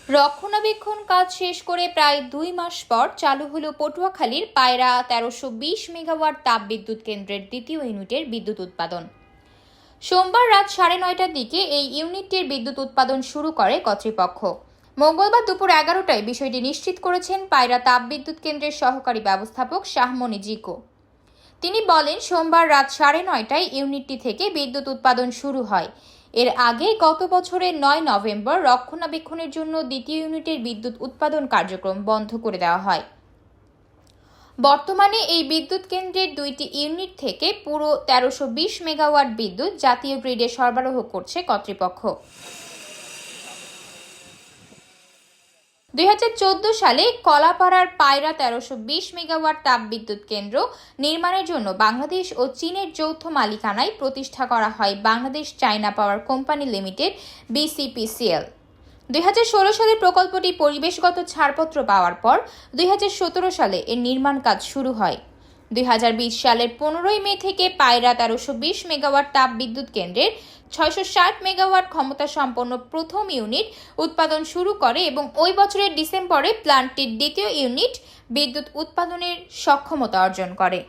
রক্ষণাবেক্ষণ কাজ শেষ করে প্রায় 2 মাস পর চালু হলো পটুয়াখালীর পায়রা 1320 মেগাওয়াট তাপবিদ্যুৎ কেন্দ্রের দ্বিতীয় ইউনিটের বিদ্যুৎ উৎপাদন। সোমবার রাত 9:30টার দিকে এই ইউনিটটির বিদ্যুৎ উৎপাদন শুরু করে কর্তৃপক্ষ। মঙ্গলবার দুপুর 11টায় বিষয়টি নিশ্চিত করেছেন পায়রা তাপবিদ্যুৎ কেন্দ্রের সহকারী ব্যবস্থাপক শাহমনি জিকো। তিনি বলেন, সোমবার রাত 9:30টায় ইউনিটটি থেকে বিদ্যুৎ উৎপাদন শুরু হয়। এর আগে গত বছরের 9 নভেম্বর রক্ষণাবেক্ষণের জন্য দ্বিতীয় ইউনিটের বিদ্যুৎ উৎপাদন কার্যক্রম বন্ধ করে দেওয়া হয়। বর্তমানে এই বিদ্যুৎ কেন্দ্রের 2টি ইউনিট থেকে পুরো 1320 মেগাওয়াট বিদ্যুৎ জাতীয় গ্রিডে সরবরাহ করছে কর্তৃপক্ষ। 2014 সালে কলাপাড়ার পায়রা 1320 মেগাওয়াট তাপবিদ্যুৎ কেন্দ্র নির্মাণের জন্য বাংলাদেশ ও চীনের যৌথ মালিকানায় প্রতিষ্ঠা করা হয় বাংলাদেশ চায়না পাওয়ার কোম্পানি লিমিটেড BCPCL। 2016 সালে প্রকল্পটি পরিবেশগত ছাড়পত্র পাওয়ার পর 2017 সালে এর নির্মাণ কাজ শুরু হয়। 2020 সালের 15 মে থেকে পায়রা 1320 মেগাওয়াট তাপবিদ্যুৎ কেন্দ্রের 660 মেগাওয়াট ক্ষমতা সম্পন্ন প্রথম ইউনিট উৎপাদন শুরু করে এবং ওই বছরের ডিসেম্বরে প্ল্যান্টটির দ্বিতীয় ইউনিট বিদ্যুৎ উৎপাদনের সক্ষমতা অর্জন করে।